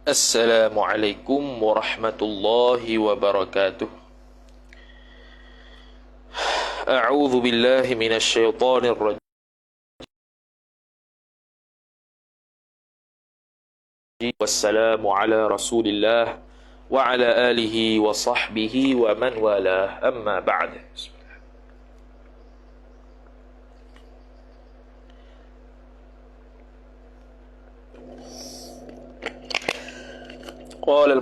Assalamualaikum warahmatullahi wabarakatuh. A'udzu billahi minasy syaithanir rajim. Wassalamu ala Rasulillah wa ala alihi wa sahbihi wa man walah. Amma ba'd. قال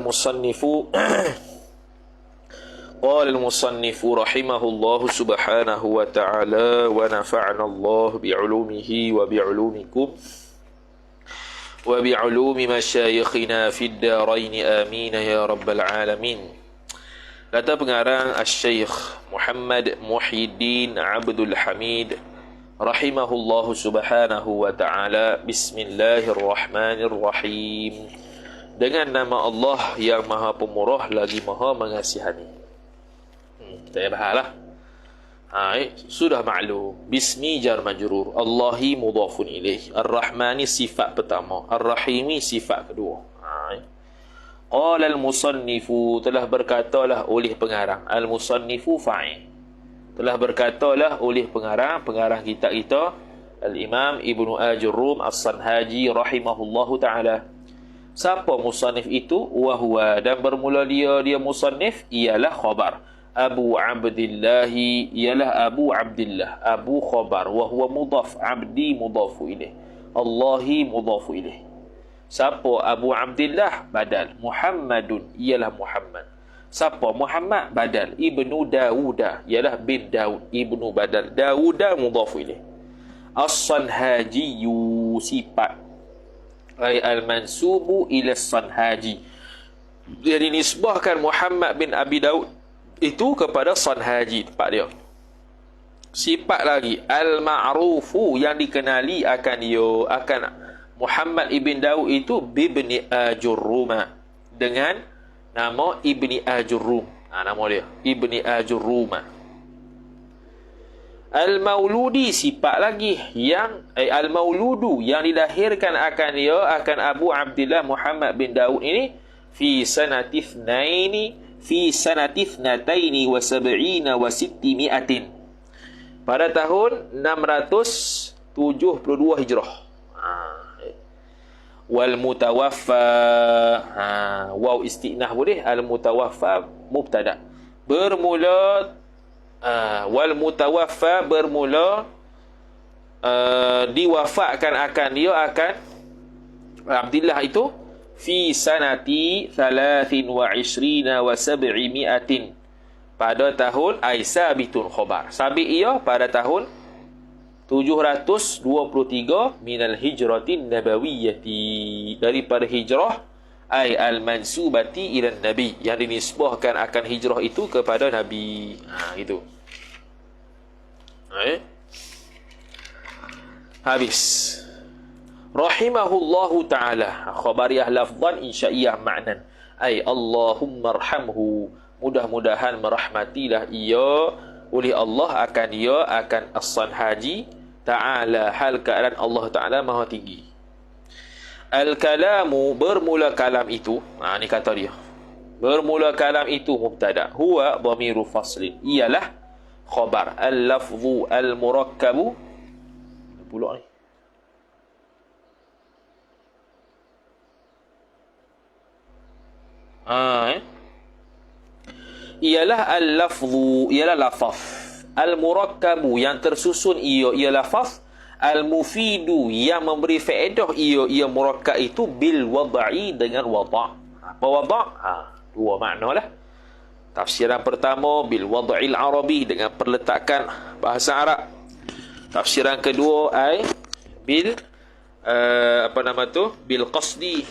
المصنف رحمه الله سبحانه وتعالى ونفعنا الله بعلومه وبعلومكم وبعلوم مشايخنا في الدارين آمين يا رب العالمين. Kata pengarang Al-Syeikh Muhammad Muhyiddin Abdul Hamid rahimahullahu subhanahu wa ta'ala. Bismillahirrahmanirrahim. Dengan nama Allah yang maha pemurah lagi maha mengasihani. Tak payah bahas lah. Sudah maklum. Bismi jar majrur, Allahi mudhafun ilaih, Ar-Rahmani sifat pertama, Ar-Rahimi sifat kedua. Qala al-musannifu, telah berkatalah oleh pengarang. Al-musannifu fa'il, telah berkatalah oleh pengarang kitab kita Al-Imam Ibnu Ajurrum As-Sanhaji rahimahullahu ta'ala. Siapa musannif itu? Wahuwa, dan bermula dia musannif ialah khabar. Abu Abdillahi, ialah Abu Abdillah, Abu khabar, wahuwa mudhaf, abdi mudhafu ilaih, Allahi mudhafu ilaih. Siapa Abu Abdillah? Badal. Muhammadun, ialah Muhammad. Siapa Muhammad? Badal. Ibnu Dawuda, ialah bin Daud, ibnu badal. Dawuda mudhafu ilaih. As-Sanhajiyu sifat, ay al-mansubu ila Sanhaji, dia dinisbahkan Muhammad bin Abi Daud itu kepada Sanhaji, tempat dia. Sifat lagi al-ma'rufu, yang dikenali akan dia, akan Muhammad ibn Daud itu bibni Ajurruma, dengan nama Ibni Ajurrum. Nama dia Ibni Ajurruma. Al-Mauludi sifat lagi, yang al-Mauludu, yang dilahirkan akan dia, akan Abu Abdillah Muhammad bin Daud ini fi sanati thnataini wa sab'ina wa sittimi'atin, pada tahun 672 Hijrah. Wal mutawaffa, waw istinah boleh. Al mutawaffa mubtada, bermula wal mutawaffa, bermula diwafatkan akan dia, akan Abdillah itu fi sanati 23 wa 700, pada tahun sabitun khabar, sabit ia pada tahun 723 minal hijratin nabawiyyati, daripada hijrah al-mansubati ila nabi, yang dinisbahkan akan hijrah itu kepada nabi. Itu. Habis. Rahimahullahu ta'ala, khabariyah lafzan, insya'iyah ma'nan, ay Allahumma arhamhu, mudah-mudahan merahmatilah ia oleh Allah akan dia, akan As-Sanhaji ta'ala, hal keadaan Allah ta'ala maha tinggi. Al-kalamu, bermula kalam itu, ni kata dia, bermula kalam itu mubtada, huwa dhamiru faslin, ialah khabar. Al-lafzu al-murakkabu, pula ni, ialah al-lafzu, ialah lafaz. Al-murakkabu, yang tersusun ia lafaz. Al-mufidu, yang memberi faedah ia murakkab itu, bil wad'i, dengan wada'. Apa wada'? Dua makna lah. Tafsiran pertama bil wad'il arabi, dengan perletakan bahasa Arab. Tafsiran kedua bil bil qasdi,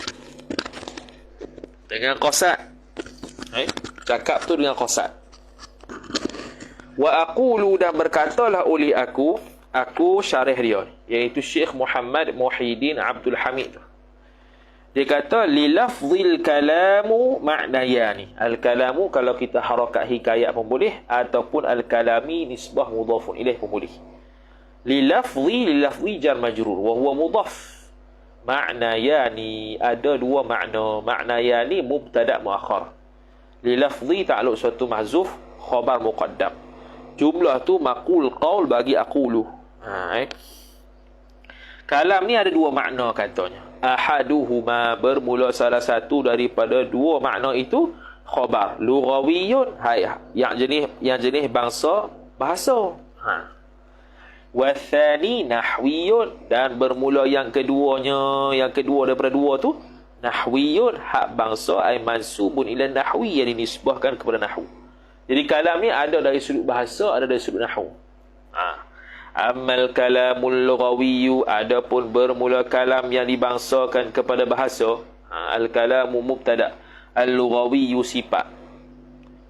dengan qasad. Cakap tu dengan qasad. Wa aqulu, dan berkatalah oleh aku syarih dia, iaitu Syekh Muhammad Muhyiddin Abdul Hamid. Dia kata li lafzil kalamu ma'nayani. Al-kalamu kalau kita harakat hikayat pun boleh, ataupun al-kalami nisbah mudhafun ilaih pun boleh. Lilafzi jar majrur wa huwa mudhaf. Makna yani ada dua makna. Makna yani mubtada muakhar. Lilafzi ta'alluq suatu mahzuf, khabar muqaddam. Jumlah tu maqul qaul bagi aqulu. Kalam ni ada dua makna katanya. Ahaduhuma bermula salah satu daripada dua makna itu khabar lughawiyun, yang jenis bangsa bahasa. Wa tsani nahwiyun, dan bermula yang kedua daripada dua tu nahwiyun, hak bangsa ay mansubun ila nahwi, yang dinisbahkan kepada nahwu. Jadi kalam ni ada dari sudut bahasa, ada dari sudut nahwu. Amal kalamul lughawiyyu, adapun bermula kalam yang dibangsakan kepada bahasa, al kalamu mubtada, al lughawiyyu sifat.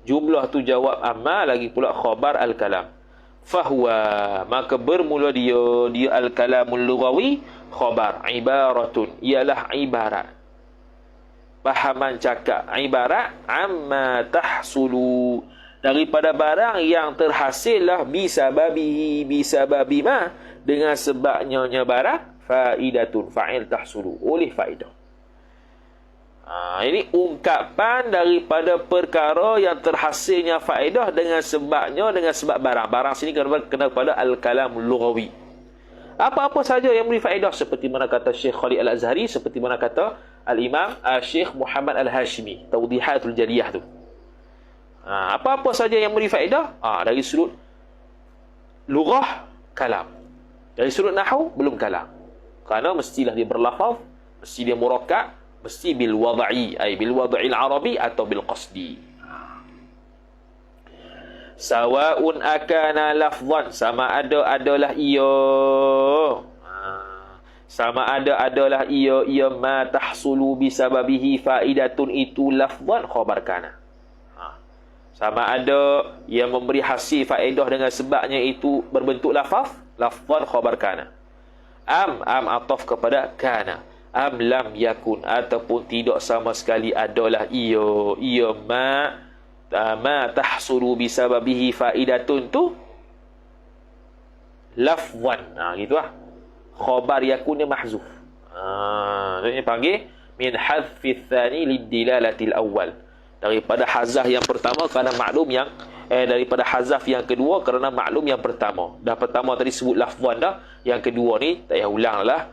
Jumlah tu jawab amma, lagi pula khabar al kalam. Fahuwa, maka bermula dia al kalamul lughawi khabar, ibaratun, ialah ibarat, pahaman cakap, ibarat amma tahsulu, daripada barang yang terhasillah bisababihi, bisababi ma, dengan sebabnya barang, faidatun, fa'il tahsulu, oleh faedah. Ini ungkapan daripada perkara yang terhasilnya faedah dengan sebabnya, dengan sebab barang. Barang sini kena kepada al-kalam lughawi. Apa-apa saja yang beri faedah, seperti mana kata Syekh Khalid Al-Azhari, seperti mana kata Al-Imam Syekh Muhammad Al-Hashimi, Tawdihatul Jariyah tu. Apa-apa saja yang beri faedah, dari sudut lughah, kalam. Dari sudut nahwu, belum kalam. Kerana mestilah dia berlafaz, mesti dia murakkab, mesti bil wad'i, ay bil wad'il arabi atau bil qasdi. Sawa'un akana lafzan, sama ada adalah ia, sama ada adalah ia ma tahsulu bisababihi faidatun, itu lafzan khabar kana. Sama ada yang memberi hasil faedah dengan sebabnya itu berbentuk lafaz, lafzan khabar kana. Am ataf kepada kana. Am lam yakun, ataupun tidak sama sekali adalah ia ma tahsulu bisababihi faidatun tu lafzan. Gitu lah. Khabar yakunnya mahzuf. Ini panggil min hadfi tsani lidilalatil awal. Daripada hazaf yang pertama kerana maklum yang daripada hazaf yang kedua kerana maklum yang pertama. Dah pertama tadi sebut lafzan dah, yang kedua ni tak payah ulang lah.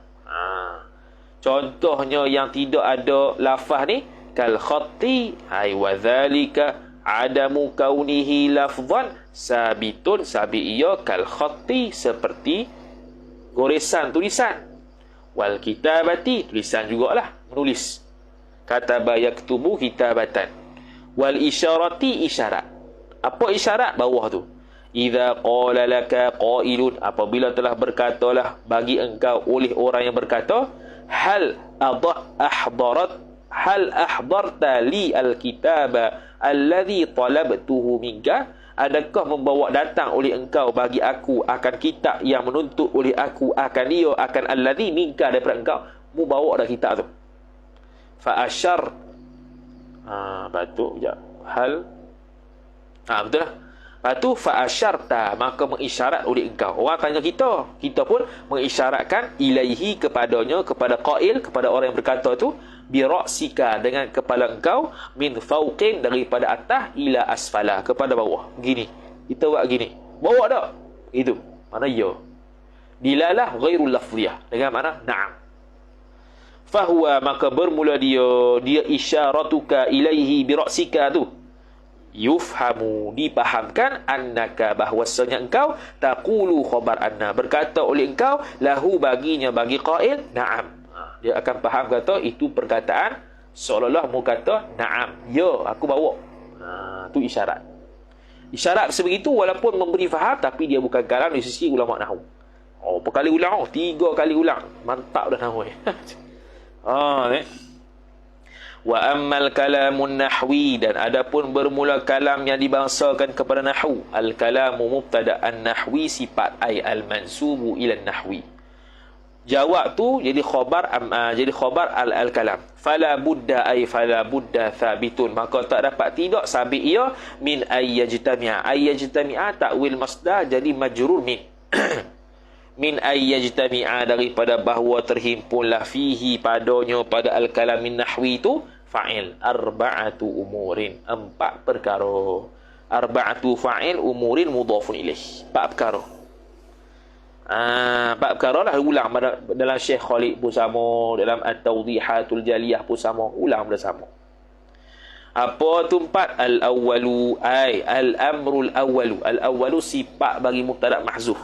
Contohnya yang tidak ada lafaz ni kal khatti, ai wa dzalika adamu kaunihi lafzan sabitun, sabi ia kal khatti, seperti goresan, tulisan. Wal kitabati, tulisan jugalah, menulis. Kataba yaktubu kitabatan. Wal isyarati, isyarat. Apa isyarat? Bawah tu. Idza qala laka qailun, apabila telah berkatalah bagi engkau oleh orang yang berkata, hal ahdarta li alkitaba alladhi talabtuhu minka, adakah membawa datang oleh engkau bagi aku akan kitab yang menuntut oleh aku akan dia, akan alladhi minka, daripada engkau. Mu bawa dah kitab tu. Fa asyar, batuk sekejap. Hal, betul lah. Lepas tu fa asyarta, maka mengisyarat oleh engkau. Orang tanya kita, kita pun mengisyaratkan ilaihi, kepadanya, kepada qail, kepada orang yang berkata tu, bi ra'sika, dengan kepala engkau, min fauqin, daripada atas, ila asfala, kepada bawah. Gini, kita buat gini, bawa tak? Itu mana ya. Dilalah ghairul lafziyah, dengan mana na'am. Fahuwa, maka bermula dia isyaratuka ilaihi bi ra'sika tu, yufhamu, dipahamkan, annaka, bahwasanya engkau, taqulu khabar anna, berkata oleh engkau, lahu, baginya, bagi qail, na'am. Dia akan faham kata itu perkataan seolah-olah mu kata na'am, ya, aku bawa. Tu isyarat. Isyarat sebegitu walaupun memberi faham, tapi dia bukan kalam di sisi ulama nahwu. Berapa kali ulang? 3 kali ulang. Mantap dah nahwu. Wa ammal kalamun nahwi, dan adapun bermula kalam yang dibangsakan kepada nahwu, al kalamu mubtada, an nahwi sifat, ay al mansubu ila nahwi. Jawab tu jadi khabar, jadi khabar al kalam. Fala budda, ay fala budda thabitun, maka tak dapat tidak sabit ia, min ay yajtami'a. Ay yajtami'a takwil masdar jadi majrur min. min ayyajtami'a, daripada bahawa terhimpunlah fihi padanya pada al-kalam min nahwi itu fa'il arba'atu umurin, 4 perkara. Arba'atu fa'il umurin mudhafun ilaih, 4 perkara. 4 perkara lah ulang dalam Syekh Khalid pun sama, dalam At-Tawdihatul Jaliyah pun sama, ulang dah sama. Apa tu 4? Al-awwalu ay al-amrul awwalu. Al-awwalu sifat bagi mubtada mahzuf.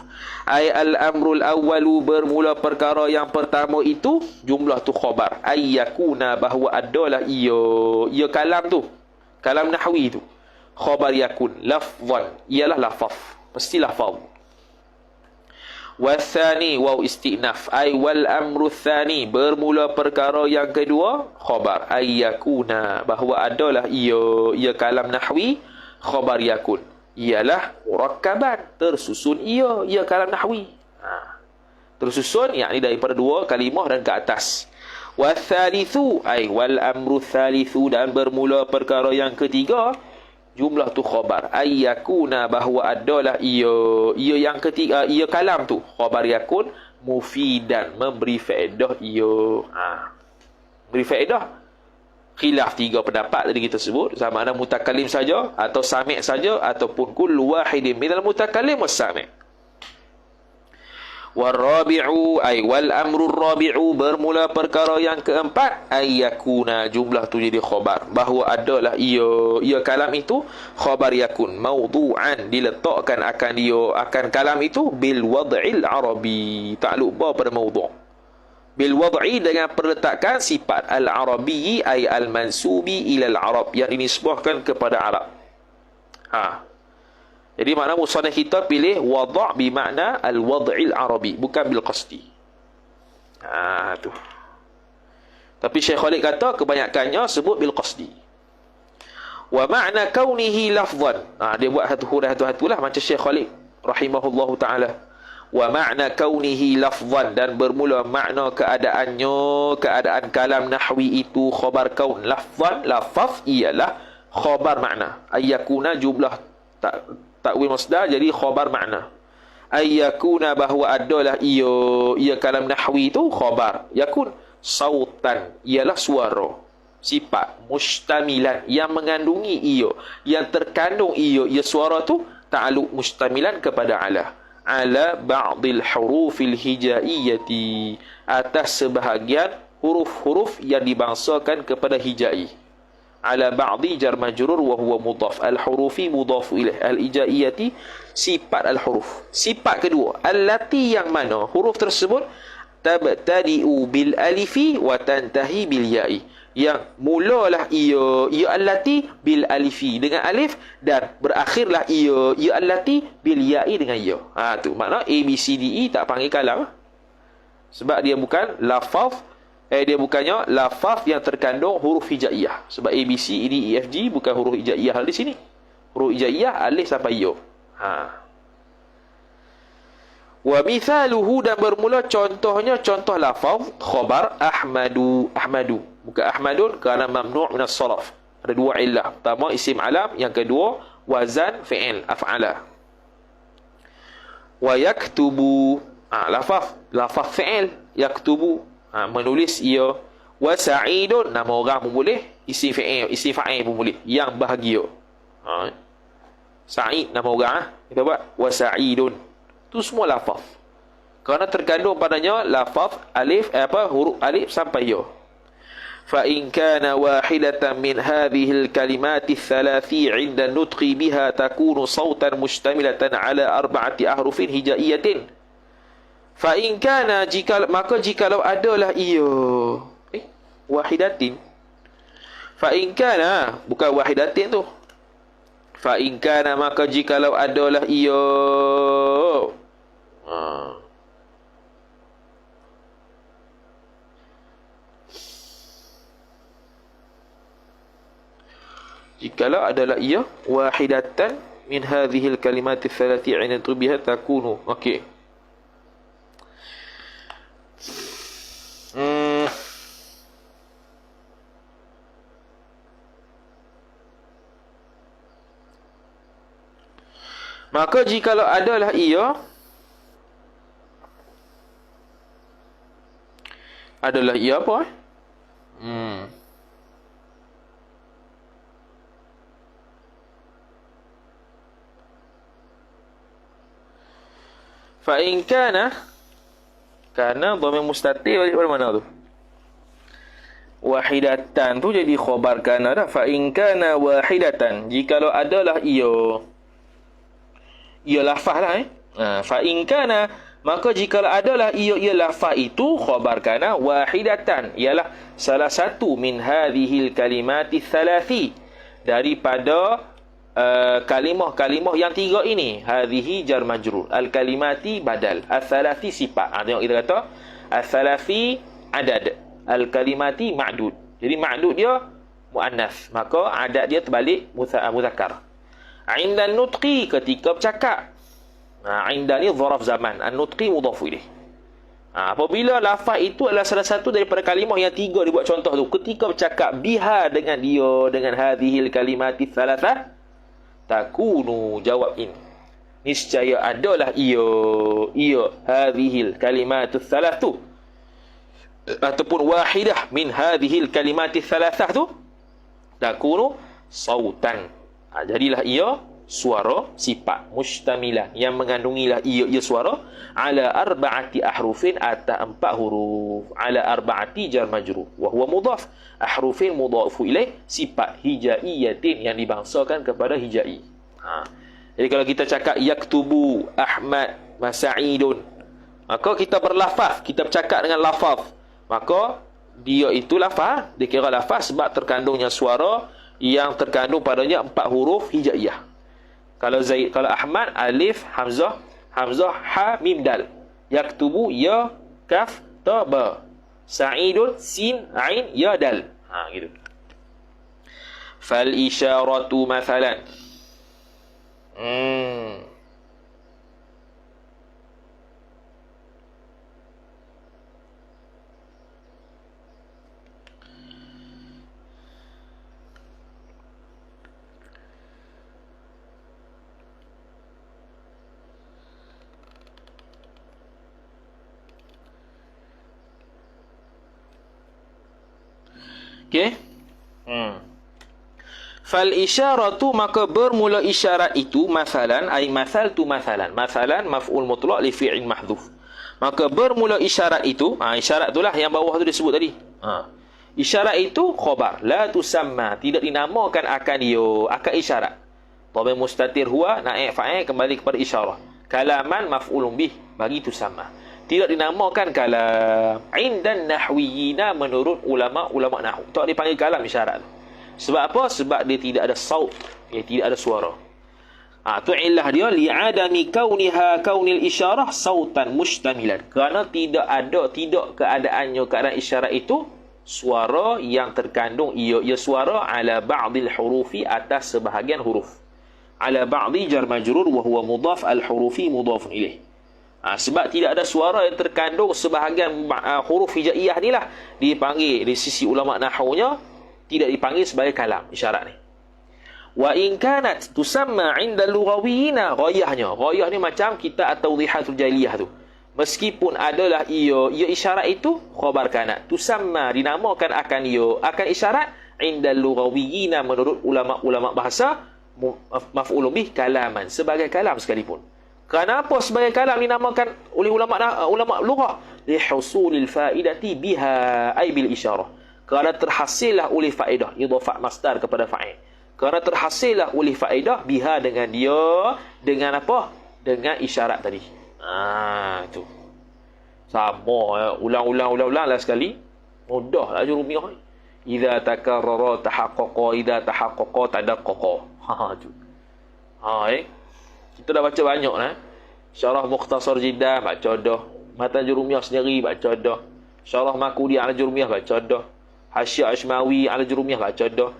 Ay al-amrul awwalu, bermula perkara yang pertama itu, jumlah tu khabar. Ay yakuna, bahawa adalah ia kalam tu, kalam nahwi tu. Khabar yakun lafzan, ialah lafaz, mesti lafaz. Wathani waw istinaf ay wal amru thani, bermula perkara yang kedua khabar. Ay yakuna, bahawa adalah ia kalam nahwi khabar yakun, ialah murakkaban, tersusun ia kalam nahwi. Tersusun yakni daripada 2 kalimah dan ke atas. Wathalithu ay wal amru thalithu, dan bermula perkara yang ketiga, jumlah tu khabar. Ayyakuna, bahawa adalah ia yang ketiga, ia kalam tu khabar yakun mufidan, memberi faedah ia. Beri faedah. Khilaf 3 pendapat tadi kita sebut, sama ada mutakallim saja atau sami' saja, ataupun kullu wahidin minal mutakallim was sami'. Warabi'u ay wal amru rabi'u, bermula perkara yang keempat, ayyakuna, jumlah tu jadi khabar, bahawa adalah ia kalam itu khabar yakun mawdu'an, diletakkan akan kalam itu bil wad'il arabi, takluk ba pada mawdu'. Bil wad'i, dengan perletakan sifat al-arabi ay al-mansubi ila al-arab, yang dinisbahkan kepada Arab. Jadi makna musannaf kita pilih wada' bermakna al-wad'il arabi, bukan bil qasdi. Tu. Tapi Syekh Khalid kata kebanyakannya sebut bil qasdi. Wa ma'na kaunihi lafzan. Dia buat satu huruf satu-satulah macam Syekh Khalid rahimahullahu taala. Wa ma'na kaunihi lafzan, dan bermula makna keadaan kalam nahwi itu khabar kaun. Lafzan, lafaz ialah khabar makna. Ayyakuna, jumlah takwil masdar jadi khabar makna. Ayyakuna, bahawa adalah ia kalam nahwi itu khabar yakun sautan, ialah suara, sifat mustamilan, yang mengandungi yang terkandung ia suara tu ta'alluq mustamilan kepada ala ba'dil hurufil hijaiyati, atas sebahagian huruf-huruf yang dibangsakan kepada hijai. Ala ba'di jar majrur wa huwa mudhaf, al-hurufi mudhaf ilaih, al-hijaiyati sifat al-huruf. Sifat kedua, allati, yang mana huruf tersebut tabtadi'u bil alifi wa tantahi bil ya'i, yang mulalah ia allati bil alifi, dengan alif, dan berakhirlah ia allati bil ya'i, dengan ya. Tu makna A B C D E tak panggil kalam, sebab dia bukan lafaz, dia bukannya lafaz yang terkandung huruf hijaiyah. Sebab A B C D E F G bukan huruf hijaiyah di sini. Huruf hijaiyah alif sampai ya. Wa mithaluhu, dan bermula contohnya, contoh lafaz khabar ahmadu, bukan ahmadun, kerana mamnu' min as-sarf. Ada 2 illah. Pertama isim alam, yang kedua wazan fi'il af'ala. Wa yaktubu, lafaz fi'il yaktubu, menulis ia. Wa sa'idun, nama orang pun boleh, isim fa'il pun boleh, yang bahagia. Sa'id nama orang, kita buat wa sa'idun. Itu semua lafaz, kerana terkandung padanya lafaz huruf alif sampai ya. Fa in kana wahidatan min hadhihi al-kalimati thalathi 'inda nutqi biha takunu sautan mustamilatan ala 4 ahrufin hijaiyatin. Fa in kana, maka jikalau adalah ia wahidatin. Fa in kana, bukan wahidatin tu. Fa in kana, maka jikalau adalah ia jikalau adalah ia wahidatan min hadhihi al-kalimati thalathi 'inda biha takunu. Okey. Maka jikalau adalah ia adalah ia apa? Hmm. Fa in kana dhamir mustatir balik pada mana tu? Wahidatan tu jadi khabar kana dah. Fa in kana wahidatan, jikalau adalah ia lafaz lah fa in kana, maka jikalau adalah ia lafaz itu khabar kana wahidatan, ialah salah satu min hadhil kalimati thalathi, daripada kalimah-kalimah yang tiga ini. Hadhihi jar majrur, al kalimati badal, al thalathi sifat. Tengok kita kata al thalathi adad, al kalimati ma'dud. Jadi ma'dud dia muannas, maka adad dia terbalik muzakkar. Inda nutqi, ketika bercakap. Inda ni zaraf zaman, an-nutqi mudhaf ilaih. Apabila lafaz itu adalah salah satu daripada kalimah yang tiga dibuat contoh tu, ketika bercakap biha, dengan dia, dengan hadhil kalimati thalathah, takunu, jawab ini, niscaya adalah ia hadhil kalimatu thalath tu, ataupun wahidah min hadhil kalimati thalathah tu, takunu sautan, jadilah ia suara, sifat mustamilah, yang mengandungilah ia suara, ala arba'ati ahrufin, atas 4 huruf. Ala arba'ati jar majrur wa huwa mudhaf, ahrufin mudhafu ilaih, sifat hijaiyatin, yang dibangsakan kepada hijai. Jadi kalau kita cakap yaktubu Ahmad Masa'idun, maka kita berlafaz, kita bercakap dengan lafaz, maka dia itu lafaz, dikira lafaz sebab terkandungnya suara yang terkandung padanya 4 huruf hijaiyah. Kalau Zaid, kalau Ahmad, alif, hamzah, ha, mim, dal. Yaktubu, ya, kaf, ta, ba. Sa'idun, sin, ain, ya, dal. Gitu. Fal isyaratu mathalan. Okey. Fal isyaratu, maka bermula isyarat itu, masalan, ay masal tu masalan. Masalan maf'ul mutlaq li fi'il mahdhuf. Maka bermula isyarat itu, isyarat itulah yang bawah tu disebut tadi. Isyarat itu khabar, la tusamma, tidak dinamakan akan dia, akan isyarat. Dhamir mustatir huwa, naib fa'il, kembali kepada isyarah. Kalaman maf'ulun bih, bagi tusamma. Tidak dinamakan kalam. Indan nahwiyina, menurut ulama-ulama nahwu, tak dipanggil kalam isyarat. Sebab apa? Sebab dia tidak ada saut, dia tidak ada suara. Tu illah dia, li'adami kauniha kaunil isyarah sautan mustamilan, kerana tidak keadaannya, keadaan isyarat itu suara yang terkandung ia suara, ala ba'dil hurufi, atas sebahagian huruf. Ala ba'di jar majrur wa huwa mudhaf, al hurufi mudhafun ilaih. Sebab tidak ada suara yang terkandung sebahagian huruf hijaiyah ni lah, dipanggil di sisi ulama nahwunya tidak dipanggil sebagai kalam isyarat ni. Wa in kanat tusamma 'inda lughawiyina, ghayah ni macam kita at-tawdihatul jaliyah tu. Meskipun adalah ia isyarat itu khabar kanat, tusamma, dinamakan akan akan isyarat, 'inda lughawiyina, menurut ulama-ulama bahasa, maf'ulun bih, kalaman, sebagai kalam sekalipun. Kenapa sebagai kalam dinamakan oleh ulama lughah? Li husulil faidati biha, ay bil isyarah. Kerana terhasillah oleh faedah, idhafah masdar kepada fa'il. Kerana terhasillah oleh faedah biha, dengan dia, dengan apa? Dengan isyarat tadi. Itu. Sama, ulang lah sekali. Mudah lah jurumiah. Idza takarrara tahaqqaqa, idza tahaqqaqa tadaqqaqa. Tu. Kita dah baca banyak Syarah Mukhtasar Jiddah baca dah, Matan Jurumiyah sendiri baca dah, Syarah Makudi ala Jurumiyah baca dah, Hasyiah Ashmawi ala Jurumiyah baca dah,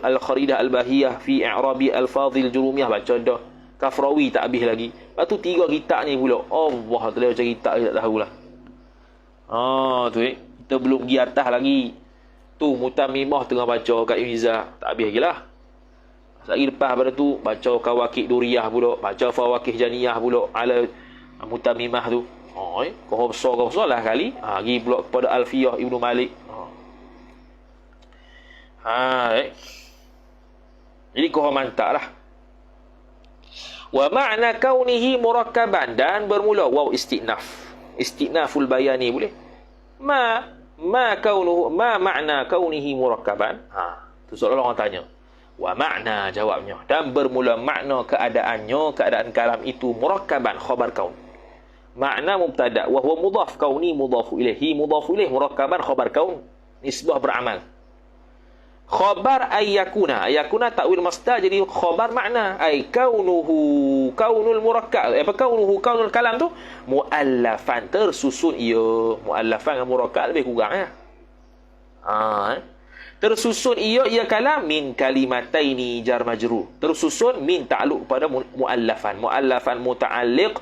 Al-Kharidah Al-Bahiyah fi i'rabi al-fadhil Jurumiyah baca dah, Kafrawi tak habis lagi. Lepas tu 3 kitab ni pula. Allah, telah baca kitab tak tahulah. Tu kita belum pergi atas lagi. Tu Mutamimah tengah baca kat Uniza, tak habis lagi lah. Lagi lepas pada tu baca Kawakib Duriyah pula, baca Fawakih Janiyah pula ala Mutamimah tu. Kohor besar lah kali. Pergi pula kepada Alfiyah Ibnu Malik. Jadi kohor mantap lah. Wa ma'na kaunihi murakkaban, dan bermula waw istinaf. Istinaful bayani boleh. Ma ma'na kaunihi murakkaban. Tu soalan orang tanya. Wa ma'na, jawabnya, dan bermula makna keadaannya, keadaan kalam itu murakkaban, khabar kaun. Makna mubtada wa huwa mudhaf, kauni mudhafu ilaihi, mudhafu ilaih, murakkaban khabar kaun, nisbah beramal. Khabar ayyakuna, ayyakuna ta'wil masdar, jadi khabar makna ay kaunuhu, kaunul murakkab, kaunuhu, kaunul kalam tu muallafan, tersusun ia. Muallafan dengan murakkab lebih kurang ya. Tersusun ia kalam min kalimataini jar majrur. Tersusun min ta'alluq pada muallafan. Muallafan muta'alliq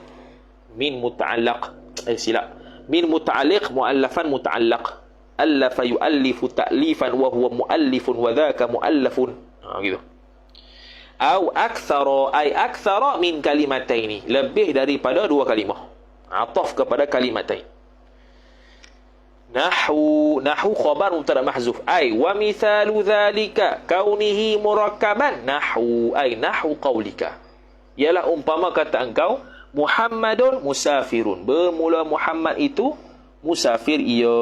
min muta'allaq. Silap. Min muta'alliq muallafan muta'allaq. Allafa yu'allifu ta'lifan wa huwa mu'allifun wa dhaka mu'allafun. Gitu. Au aktsara ay aktsara min kalimataini, lebih daripada dua kalimah. Ataf kepada kalimatain. Nahwu khabar mubtada mahzuf ay wa mithalu dzalika kaunihi murakkaban nahwu ay nahwu qaulika, ialah umpama kata engkau Muhammadun musafirun, bermula Muhammad itu musafir ia.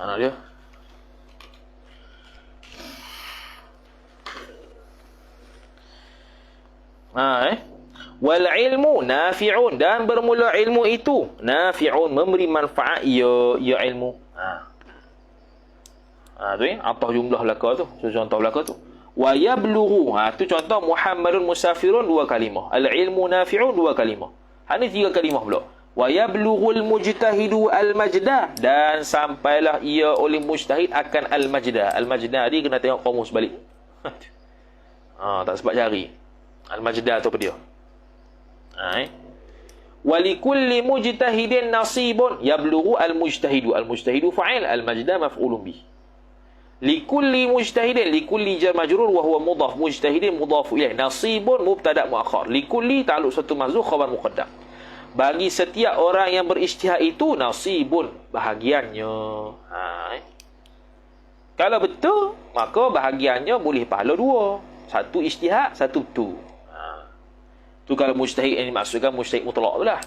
Mana dia? Wal ilmu nafi'un, dan bermula ilmu itu nafi'un, memberi manfaat ia ilmu. Tu apa jumlah belaka tu? Contoh belaka tu. Wa yablughu, tu contoh Muhammadun musafirun dua kalimah. Al ilmu nafi'un dua kalimah. Ni tiga kalimah pula. Wa yablughul mujtahidu al majda, dan sampailah ia oleh mujtahid akan al majda. Al majda ni kena tengok kamus balik. Tak sebab cari. Al majda tu apa dia? Wa likulli mujtahidin nasibun, yablughu al mujtahidu fa'il, al majda maf'ulun bih. Likulli mujtahidin, likulli jar majrur wa huwa mudhaf, mujtahidin mudhaf ilaih, nasibun mubtada muakhar, likulli ta'alluq satu mahzuf khabar muqaddam. Bagi setiap orang yang berijtihad itu nasibun, bahagiannya. Kalau betul, maka bahagiannya boleh pahala dua. Satu ijtihad, satu betul. Tu kalau mujtahid yang dimaksudkan mujtahid mutlak tu lah.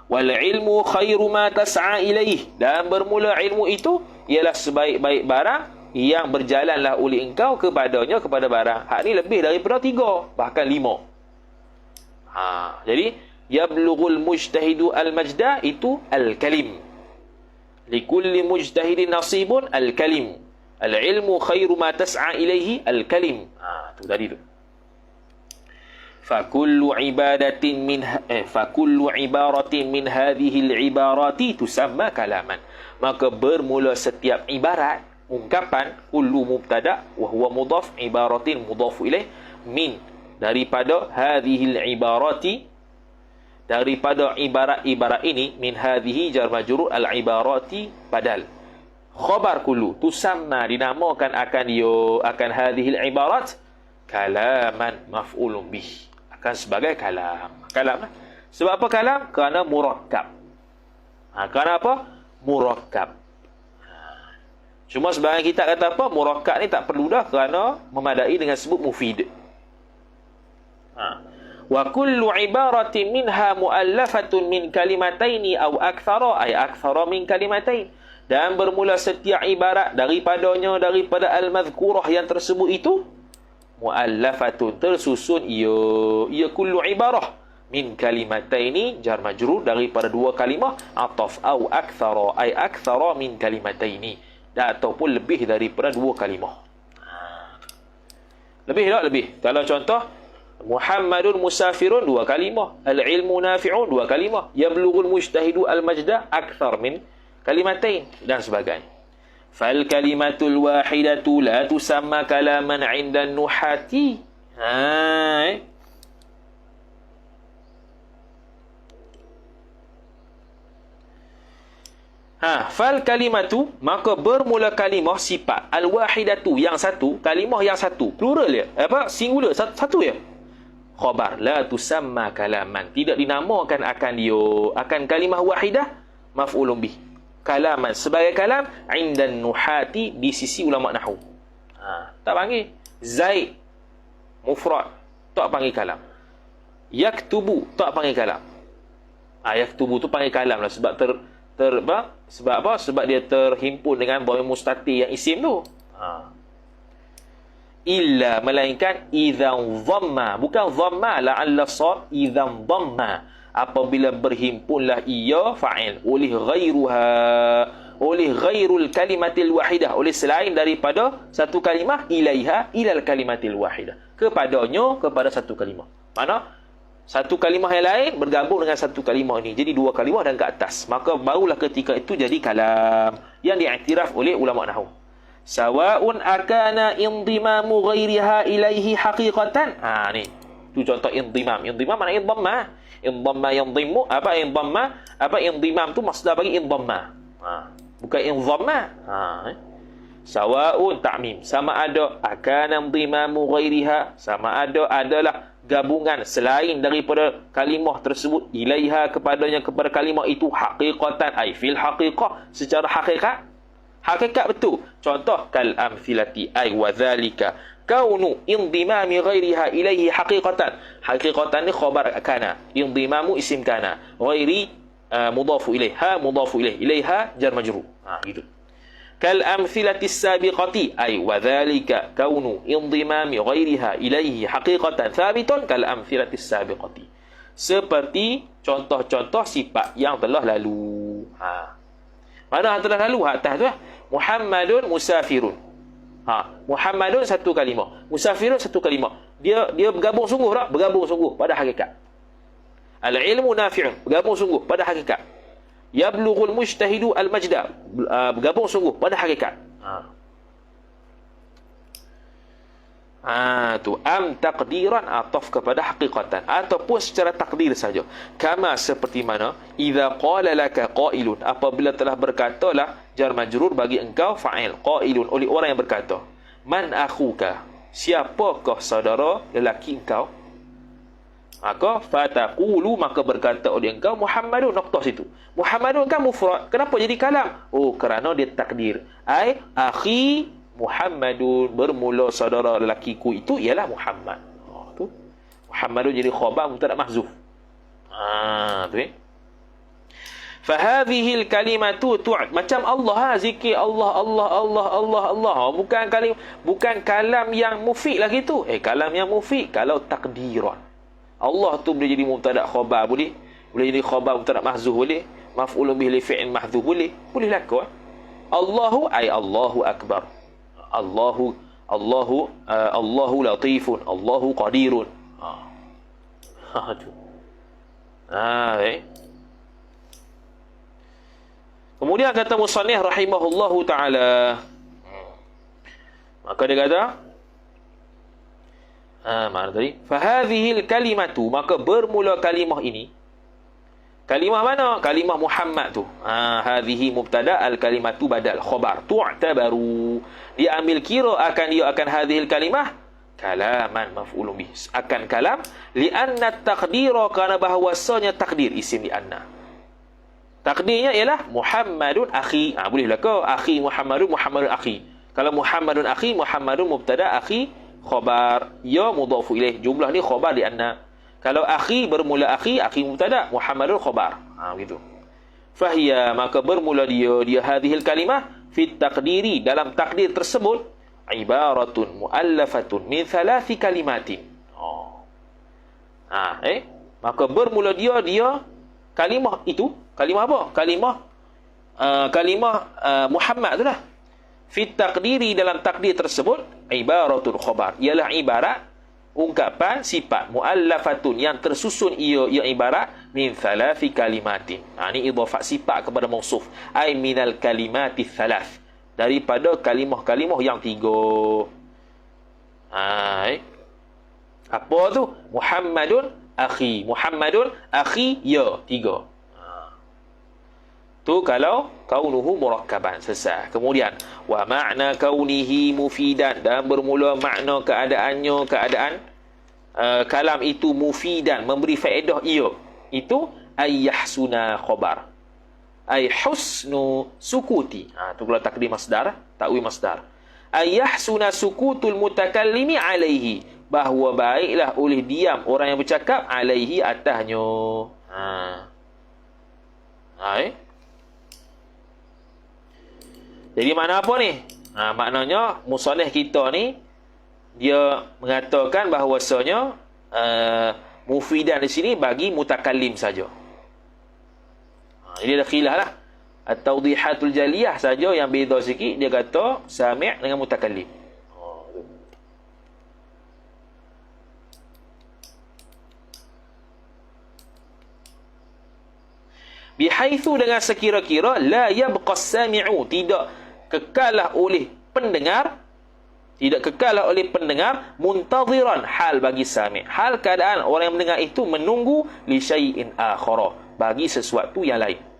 Wal ilmu khairu ma tas'a ilaih, dan bermula ilmu itu ialah sebaik-baik barang yang berjalanlah oleh engkau kepadanya, kepada barang. Hak ni lebih daripada 3, bahkan 5. Jadi yablughul mujtahidu al majda itu al kalim. Likulli mujtahidin nasibun al kalim. Al ilmu khairu ma tas'a ilaihi al kalim. Tu tadi tu. Fakullu ibaratin min hadhihi al-ibarati tusamma kalaman. Maka bermula setiap ibarat, ungkapan, kullu mubtada wa huwa mudhaf, ibaratin mudhaf ilaih, min, daripada hadhihi al-ibarati, daripada ibarat-ibarat ini, min hadhihi jar majrur al-ibarati badal. Khabar kullu tusamma, dinamakan akan hadhihi al-ibarat kalaman maf'ulun bih, akan sebagai kalam. Kalam lah. Sebab apa kalam? Kerana murakkab. Kerana apa? Murakkab. Cuma sebahagian kita kata apa? Murakkab ni tak perlu dah, kerana memadai dengan sebut mufid. Wa kullu ibaratin minha muallafatun min kalimataini aw akthara, ay akthara min kalimatain. Dan bermula setiap ibarat daripadanya, daripada al-madhkurah yang tersebut itu, muallafatun, tersusun ia kullu ibarah min kalimataini jar majrur, daripada dua kalimah, ataf au akthara ay akthara min kalimataini, dan ataupun lebih daripada dua kalimah. Lebih tak? Lebih. Kalau contoh Muhammadun musafirun dua kalimah, al ilmu nafi'un dua kalimah, yablughul mujtahidu al majda akthar min kalimatain, dan sebagainya. Fal kalimatul wahidatu la tusamma kalaman 'inda an-nuhati. Fal kalimatu, maka bermula kalimah sifat al-wahidatu, yang satu, kalimah yang satu, plural dia, singular, satu ya. Khabar la tusamma kalaman, tidak dinamakan akan kalimah wahidah maf'ulun bih, kalaman sebagai kalam indan nuhati, di sisi ulama nahwu. Tak panggil Zaid mufrad, tak panggil kalam. Yaktubu, tak panggil kalam. Yaktubu tu panggil kalam lah, sebab sebab dia terhimpun dengan dhamir mustatir yang isim tu. Illa, melainkan idzan dhamma, bukan dhamma la'alla sad, idzan dhamma, apabila berhimpunlah ia fa'il oleh ghairul kalimatil wahidah, oleh selain daripada satu kalimah, ilaiha, ilal kalimatil wahidah, kepada satu kalimah. Mana satu kalimah yang lain bergabung dengan satu kalimah ini, jadi dua kalimah dan ke atas, maka barulah ketika itu jadi kalam yang diiktiraf oleh ulama nahwu. Sawa'un akana indimamu ghairiha ilaihi haqiqatan. Ni tu contoh indimam. Indimam makna indamma. Indamma yandimu, indimam tu masdar bagi indamma. Bukan indamma. Sawa'un ta'mim, sama ada akana indimamu ghairiha, sama ada adalah gabungan selain daripada kalimah tersebut, ilaiha, kepada kalimah itu, haqiqatan ay fil haqiqah, secara hakikat betul. Contoh kal amthilati ay wa dhalika kaunu indimami ghairiha ilaihi haqiqatan. Haqiqatan ni khabar kana, indimamu isim kana, ghairi mudafu ilaiha, mudafu ilaiha jar majrur. Gitu. Kal amthilati sabiqati ay wa dhalika kaunu indimami ghairiha ilaihi haqiqatan thabitun kal amthilati sabiqati. Seperti contoh-contoh sifat yang telah lalu. Mana yang telah lalu? Atas tu Muhammadun musafirun. Muhammadun satu kalimah, musafirun satu kalimah. Dia bergabung sungguh tak? Bergabung sungguh pada hakikat. Al-ilmu nafi'un, bergabung sungguh pada hakikat. Yablughul mujtahidu al-majda, bergabung sungguh pada hakikat. Tu am taqdiran, ataf kepada haqiqatan, ataupun secara takdir saja. Kama, seperti mana idza qala laka qailun, apabila telah berkatalah jar majrur bagi engkau fa'il, qailun, oleh orang yang berkata, man akhuka, siapakah saudara lelaki engkau? Maka fataqulu, maka berkata oleh engkau Muhammadun, noktah situ. Muhammadun kan mufrad, kenapa jadi kalam? Kerana dia takdir. Ai akhi Muhammadun, bermula saudara lelakiku itu ialah Muhammad. Tu Muhammadun jadi khabar mubtada mahzuf. Tu Fahadhil kalimatu macam Allah, zikir Allah. Bukan kalam yang mufid lagi tu. Kalam yang mufid kalau takdiran. Allah tu boleh jadi mubtada khabar, boleh jadi khabar mubtada mahzuf, boleh maf'ulun bihi li fi'il mahzuf, boleh laku. Allahu ay Allahu akbar. Allahu latifun, Allahu qadirun. Kemudian kata musannif rahimahullahu taala, maka dia kata mana tadi? Fahadhil kalimatu, maka bermula kalimah ini. Kalimah mana? Kalimah Muhammad tu. Hadhihi mubtada, al kalimatu badal khabar. Tu'tabaru, dia ambil kira akan hadhil kalimah kalaman maf'ulun bih, akan kalam, li'anna taqdira, kerana bahawasanya takdir isim di anna. Takdirnya ialah Muhammadun akhi. Boleh lah kau akhi Muhammadun akhi. Kalau Muhammadun akhi, Muhammadun mubtada, akhi khabar, ya mudhafu ilaih, jumlah ni khabar di anna. Kalau akhi bermula akhi mubtada, Muhammadun khabar. Begitu. Fahiya, maka bermula dia hadhil kalimah fit taqdiri, dalam takdir tersebut, ibaratun muallafatun min thalathi kalimatin. Maka bermula dia kalimah itu, kalimah apa? Kalimah Muhammad tu lah. Fit taqdiri, dalam takdir tersebut, ibaratul khabar, ialah ibarat ungkapan sifat muallafatun, yang tersusun ia ibarat min thalathi kalimatin. Ini idhafat sifat kepada mausuf, ai minal kalimati thalath, daripada kalimah-kalimah yang tiga. Apa tu? Muhammadun akhi, ya, tiga. Tu kalau kaunuhu murakkaban, selesai. Kemudian wa ma'na kaunihi mufidan, dan bermula makna keadaannya, keadaan kalam itu mufidan, memberi faedah ia. Itu ayyahsuna khabar. Ay husnu sukuti. Tu kalau takdir masdar, takwi masdar. Ayyahsuna sukutul mutakallimi alaihi, bahawa baiklah oleh diam orang yang bercakap alaihi atasnya. Jadi makna apa ni? Maknanya musannif kita ni dia mengatakan bahawasanya mufidan di sini bagi mutakallim saja. Jadi ada khilaf lah. At-tawdihatul jaliyah saja yang beza sikit, dia kata sami' dengan mutakallim. Bihaitsu, dengan sekira-kira, la yabqa as-sami'u, tidak kekalah oleh pendengar, muntaziran, hal bagi sami', hal keadaan orang yang mendengar itu menunggu li syai'in akhara, bagi sesuatu yang lain.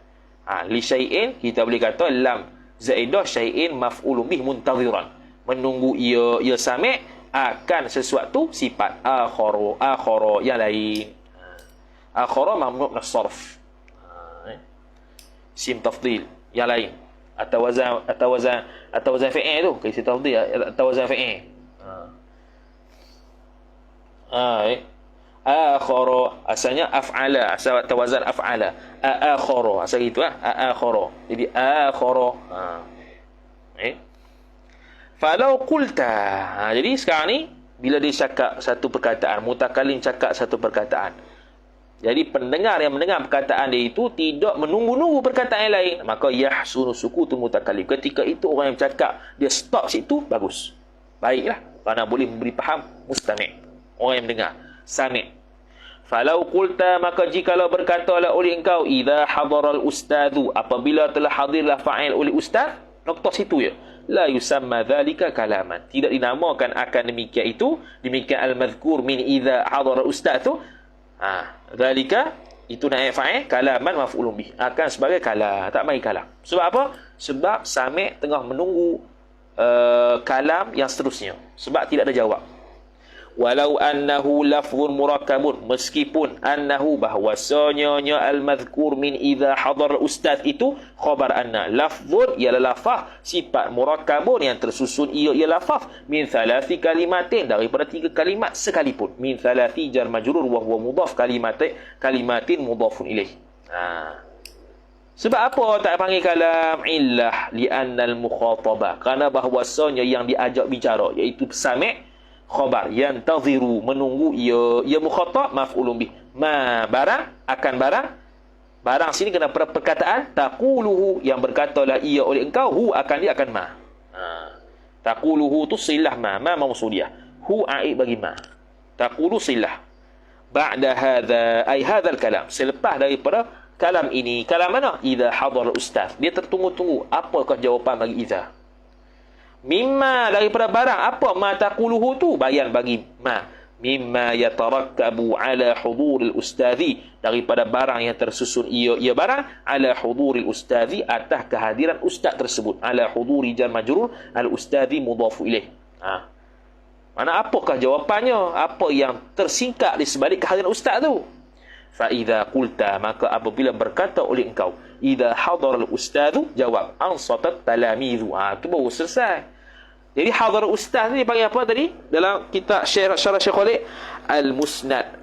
Li syai'in kita boleh kata lam zaidah syai'in maf'ulun bih muntaziran, menunggu ia sami' akan sesuatu sifat akhara yang lain. Akhara mamnu' min as-sarf, sim tafdil yang lain, atau wazan fi'il tu, kasi tafdil atau wazan fi'il. Akhara asalnya af'ala, asal tawazan af'ala. Akhara asal gitu akhara. Jadi akhara. Falau qulta. Jadi sekarang ni bila dia cakap satu perkataan, mutakallim cakap satu perkataan, jadi pendengar yang mendengar perkataan dia itu tidak menunggu-nunggu perkataan yang lain, maka yahsunu sukutul mutakallim. Ketika itu orang yang bercakap dia stop situ, bagus, baiklah, kerana boleh memberi faham mustami', orang yang mendengar, sami'. Falau qulta, maka jikalau berkatalah oleh engkau, idza hadaral ustadzu, apabila telah hadirlah fa'il oleh ustaz, nokta situ ya, la yusamma dzalika kalaman, tidak dinamakan akan demikian itu, demikian al-madhkur min idza hadaral ustadz tu, dzalika itu naib fa'il, kalaman maf'ulun bih, akan sebagai kalam, tak bagi kalam. Sebab apa? Sebab sami' tengah menunggu kalam yang seterusnya, sebab tidak ada jawab. Walau annahu lafzun murakkabun, meskipun annahu bahwasanya al-madhkur min idza hadar ustaz itu khabar anna, lafzun ialah lafaz, sifat murakkabun yang tersusun ia lafaz, min thalathi kalimatin, daripada 3 kalimat sekalipun, min thalathi jar majrur wa huwa mudhaf, kalimatin mudhafun ilaih. Sebab apa tak panggil kalam? Illah li'anna al-mukhatabah, kerana bahwasanya yang diajak bicara iaitu sami' khabar, yang taziru, menunggu ia mukhatab, maf'ulun bih, ma barang, akan barang sini kena perkataan taquluhu, yang berkatalah ia oleh engkau, hu akan dia, akan ma. Taquluhu tu silah ma mausuliyah, hu aib bagi ma, taqulu silah. Ba'da hadza ay hadzal kalam, selepas daripada kalam ini, kalam mana? Idza hadar ustaz, dia tertunggu-tunggu apakah jawapan bagi idza. Mimma, daripada barang, apa ma taquluhu tu, bayan bagi ma, mimma yatarakkabu ala huduril ustazi, daripada barang yang tersusun ia barang, ala huduril ustazi, atas kehadiran ustaz tersebut, ala huduri jar majrur, al ustazi mudhafu ilaih. Mana apakah jawapannya, apa yang tersingkap di sebalik kehadiran ustaz tu. Fa idza qulta, maka apabila berkata oleh engkau, idza hadara al-ustadzu, jawab ansatat talamizu, tu baru selesai. Jadi hadar ustaz ni panggil apa tadi dalam kitab syarah Syekh Khalid, al-musnad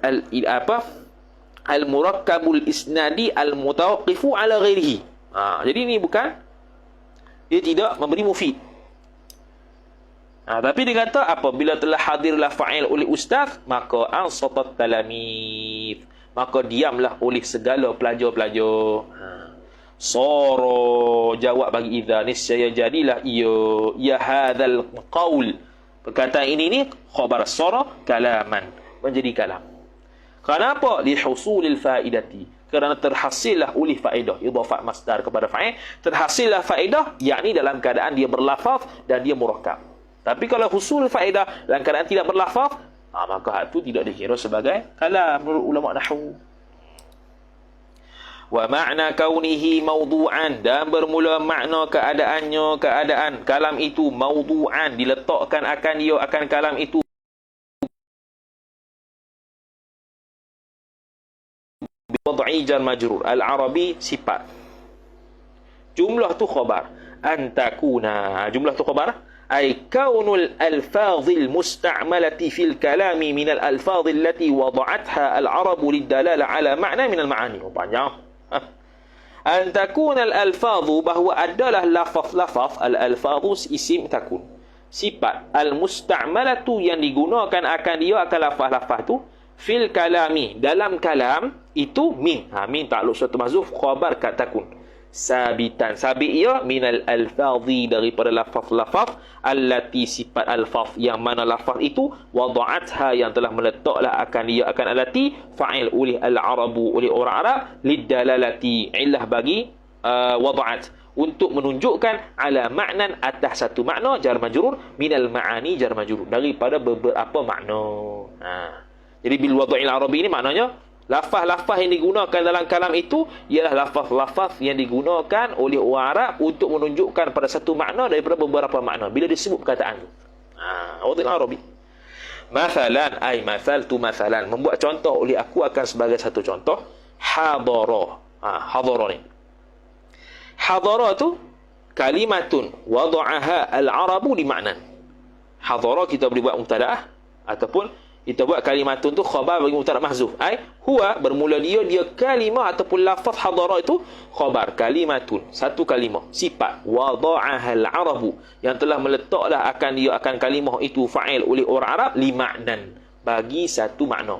al-murakkabul isnadi al-mutawaqqifu ala ghairihi. Jadi ni bukan, dia tidak memberi mufid. Tapi dia kata apabila telah hadirlah fa'il oleh ustaz, maka ansatat talamiz, maka diamlah oleh segala pelajar-pelajar. Soro, jawab bagi idza, niscaya jadilah ia hadzal qaul, perkataan ini ni khabar sara kalaman, menjadi kalam. Kenapa? Li husulil faidati, kerana terhasillah oleh faedah, idhafat masdar kepada fa'il, terhasillah faedah, yakni dalam keadaan dia berlafaz dan dia murakkab. Tapi kalau husul faedah dalam keadaan tidak berlafaz, maka hal itu tidak dikira sebagai kalam menurut ulama nahwu. Wa ma'na kaunihi mawdu'an, dan bermula makna keadaannya, keadaan kalam itu mawdu'an, diletakkan akan dia, akan kalam itu biwad'i jar majrur. Al-Arabi sifat. Jumlah tu khabar. Antakuna. Jumlah tu khabar. Ay kaunul alfadhil musta'malati fil kalami min al-alfadhil lati wada'atha al-Arabu lidalala ala ma'na min al-ma'ani. Panjang. An takuna al-alfadhu, bahawa adalah lafaz-lafaz, al-alfadhu isim takun, sifat al-musta'malatu yang digunakan akan dia, akan lafaz-lafaz tu fil kalami, dalam kalam itu min. Min takluk suatu mahzuf, khabar kat takun. Sabitan, sabit ia minal alfadhi, daripada lafaz-lafaz, allati sifat alfaz yang mana lafaz itu wada'atha yang telah meletaklah akan dia, akan allati fa'il oleh al-arabu, oleh orang Arab, lidalalati, illah bagi wada'at, untuk menunjukkan ala maknan, atas satu makna, jar majrur, minal ma'ani jar majrur, daripada beberapa makna. Jadi bil wada'il arabi ini maknanya lafaz-lafaz yang digunakan dalam kalam itu ialah lafaz-lafaz yang digunakan oleh orang Arab untuk menunjukkan pada satu makna daripada beberapa makna bila disebut perkataan itu. Wada'il arabi. Mathalan, ay mathal tu mathalan, membuat contoh oleh aku akan sebagai satu contoh. Hadara. Hadara ni. Hadara tu kalimatun wada'aha al-arabu li ma'nan. Hadara kita boleh buat mubtadaah ataupun kita buat kalimatun tu khabar bagi mubtada mahzuf. Ai huwa, bermula dia kalimah ataupun lafaz hadara itu khabar, kalimatun satu kalimah, sifat wada'aha al-arabu yang telah meletaklah akan dia, akan kalimah itu fa'il oleh orang Arab, li ma'nan, bagi satu makna.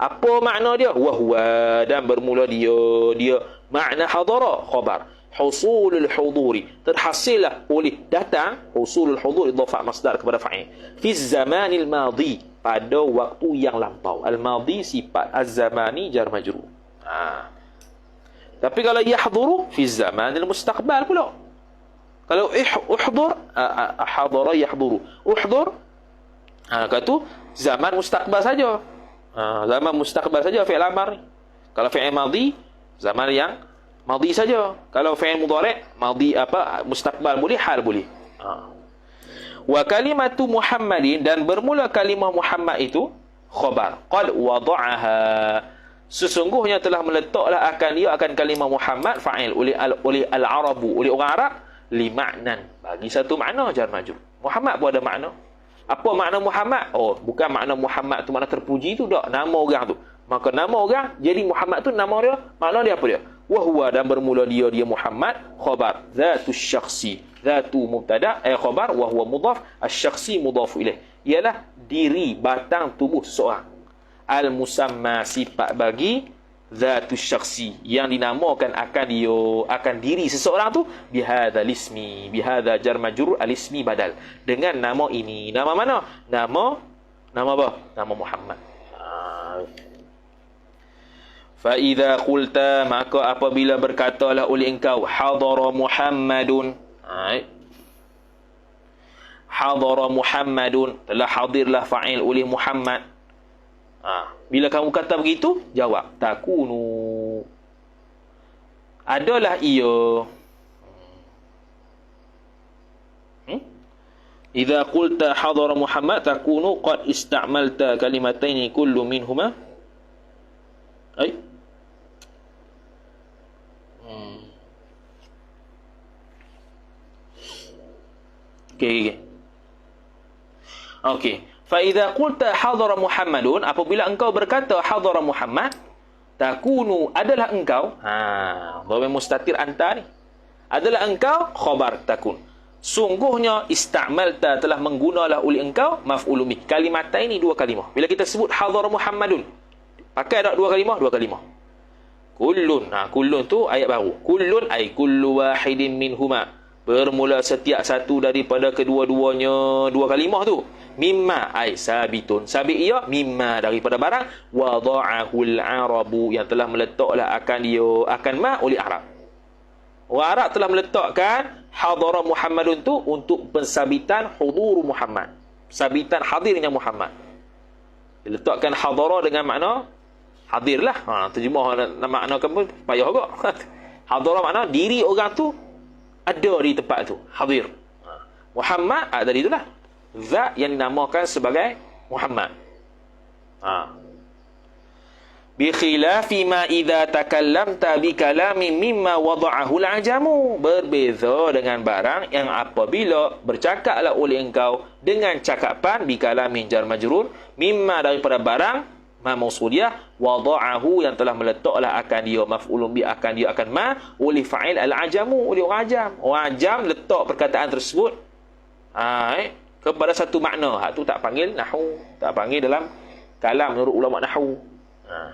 Apa makna dia? Wa huwa, dan bermula dia makna hadara khabar, husulul huduri, terhasillah oleh datang, husulul hudur idhafah masdar kepada fa'il, fi zamanil madhi, pada waktu yang lampau. Al-madhi sifat, az-zamani jar majrur. Tapi kalau yahduru fi zamanil mustaqbal pula. Kalau uhdur, hadara yahduru, uhdur, kata zaman mustaqbal saja. Zaman mustaqbal saja fi'il amar ni. Kalau fi'il madhi, zaman yang madhi saja. Kalau fi'il mudhari', madhi mustaqbal boleh, hal boleh. Wa kalimatu Muhammadin, dan bermula kalimah Muhammad itu khabar. Qad wada'aha, sesungguhnya telah meletaklah akan dia, akan kalimah Muhammad fa'il oleh al-arabu, oleh orang Arab, li ma'nan, bagi satu makna jar majrur. Muhammad pun ada makna. Apa makna Muhammad? Bukan makna Muhammad tu makna terpuji tu, tak, nama orang tu. Maka nama orang jadi Muhammad tu, nama dia, makna dia apa dia? Wahuwa, dan bermula dia Muhammad khabar, zatu syakhsi, zatu mubtada khabar, wahuwa mudhaf, asy-syakhsi mudhaf ilaih, ialah diri, batang tubuh seseorang. Al-musamma, sifat bagi zatu syakhsi yang dinamakan akan dia, akan diri seseorang tu, bihadzal ismi, bihadza jar majrur al-ismi badal, dengan nama ini. Nama mana? Nama apa? Nama Muhammad. Fa idza qulta, maka apabila berkatalah oleh engkau, hadara Muhammadun, hadara Muhammadun, telah hadirlah fa'il oleh Muhammad. Bila kamu kata begitu, jawab takunu, adalah ia. Idza qulta hadara Muhammad takunu qad ista'malta kalimataini kullu minhuma Okey. Fa idza qulta hadara Muhammadun, apabila engkau berkata hadara Muhammad, takunu, adalah engkau, dhamir mustatir anta ni, adalah engkau khabar takun. Sungguhnya ista'malta, telah menggunalah oleh engkau maf'ul bih, kalimata ini, dua kalimah. Bila kita sebut hadara Muhammadun, pakai ada dua kalimah, kullun. Kullun tu ayat baru. Kullun ay kullu wahidin minhuma, bermula setiap satu daripada kedua-duanya, dua kalimah tu. Mimma ay sabitun, sabit ia mimma, daripada barang, wada'ahul arabu, yang telah meletaklah akan dia, akan ma oleh Arab. Orang Arab telah meletakkan hadara Muhammadun tu untuk pensabitan hudur Muhammad, sabitan hadirnya Muhammad. Diletakkan hadara dengan makna Hadirlah. Terjemah makna kamu payah juga. Hadara makna diri orang tu ada di tempat tu. Hadir. Muhammad tadi itulah. Zat yang dinamakan sebagai Muhammad. Bi khilafi ma idza takallamta bi kalamin mimma wada'ahu al-ajamu. Berbeza dengan barang yang apabila bercakaplah oleh engkau dengan cakapan bi kalamin jar majrur mimma daripada barang ma mausuliyah wada'ahu yang telah meletaklah akan dia maf'ulun bi akan dia akan ma oleh fa'il al-ajamu oleh orang ajam. Orang ajam letak perkataan tersebut kepada satu makna. Hak tu tak panggil nahwu, tak panggil dalam kalam menurut ulama nahwu.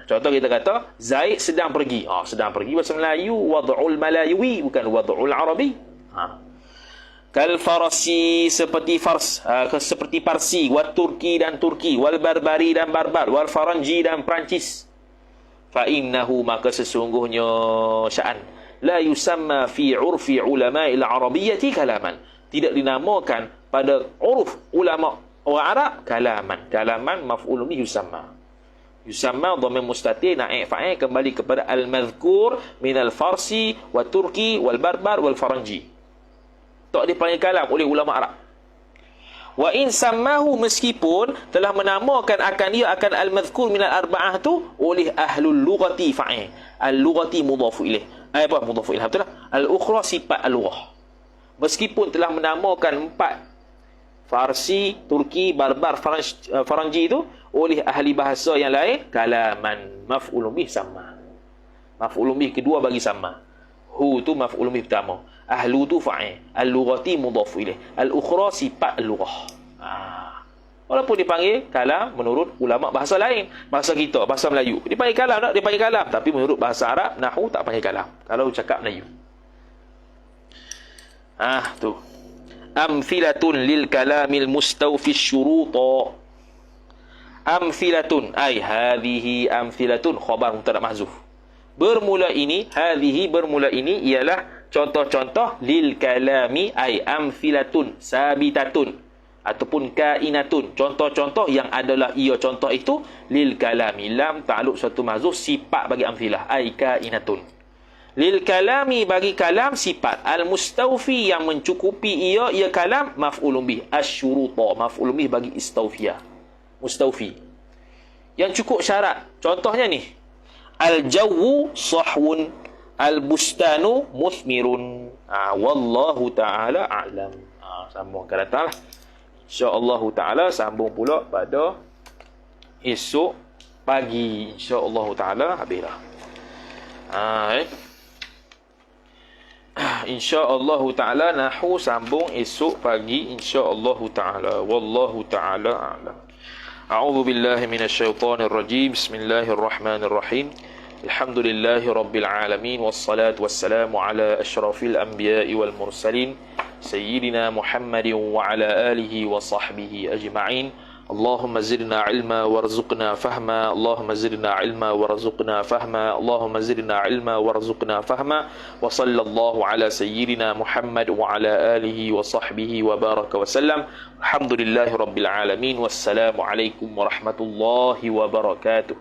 Contoh kita kata Zaid sedang pergi. Sedang pergi bahasa Melayu wad'ul malaywi bukan wad'ul arabi. Kal farsi seperti fars, seperti Parsi, wa Turki dan Turki, wal barbari dan barbar, wal faranji dan Perancis. Fa innahu maka sesungguhnya sya'an la yusamma fi urfi ulama'il arabiyyati kalaman. Tidak dinamakan pada uruf ulama orang Arab kalaman. Kalaman maf'ulun bihi yusamma. Yusamma dhamir mustatir naik fa'il kembali kepada al-madhkur min al-farsi wa turki wal barbar wal faranji. Tak dipanggil kalam oleh ulama Arab. Wa in sammahu meskipun telah menamakan akan dia akan al-madhkur min al-arba'ah tu oleh ahlul lughati fa'il. Al-lughati mudhafu ilaih. Apa mudhafu ilaih? Betul tak? Al-ukhra sifat al-lughah. Meskipun telah menamakan 4 Farsi, Turki, Barbar, Faranji itu oleh ahli bahasa yang lain kalaman maf'ulun bih sama. Maf'ulun bih kedua bagi sama. Hu tu maf'ulun bih pertama. Ahlu tu fa'il. Al-lughati mudhaf ilaih. Al-ukhra sifat al-lughah. Walaupun dipanggil kalam menurut ulama bahasa lain. Bahasa kita, bahasa Melayu. Dipanggil kalam tak? Dipanggil kalam. Tapi menurut bahasa Arab, nahwu tak panggil kalam. Kalau cakap Melayu. Tu. Amthilatun lil kalamil mustawfi syuruta. Amthilatun ay hadhihi amthilatun khabar mubtada mahzuf. Bermula ini hadhihi bermula ini ialah contoh-contoh lil kalami ay amthilatun sabitatun ataupun kainatun, contoh-contoh yang adalah ia contoh itu lil kalami lam ta'alluq suatu mahzuf sifat bagi amthilah ay kainatun. Lil kalami bagi kalam sifat al-mustawfi yang mencukupi ia kalam maf'ulun bih asyuruta maf'ulun bih bagi istawfiya mustawfi yang cukup syarat. Contohnya ni al-jawu sahwun al-bustanu muthmirun. Wallahu ta'ala a'lam. Sambung akan datang lah insya-Allah ta'ala. Sambung pula pada esok pagi insya-Allah ta'ala. Habislah insya-Allah ta'ala nahwu sambung esok pagi insya-Allah ta'ala. Wallahu ta'ala a'lam. A'udzu billahi minasyaitonir rajim. Bismillahirrahmanirrahim. Alhamdulillahi rabbil alamin wassalatu wassalamu ala asyrafil anbiya'i wal mursalin sayyidina Muhammadin wa ala alihi wa sahbihi ajma'in. اللهم زدنا علما وارزقنا فهما اللهم زدنا علما وارزقنا فهما اللهم زدنا علما وارزقنا فهما وصلى الله على سيدنا محمد وعلى آله وصحبه وبارك وسلم. الحمد لله رب العالمين والسلام عليكم ورحمة الله وبركاته.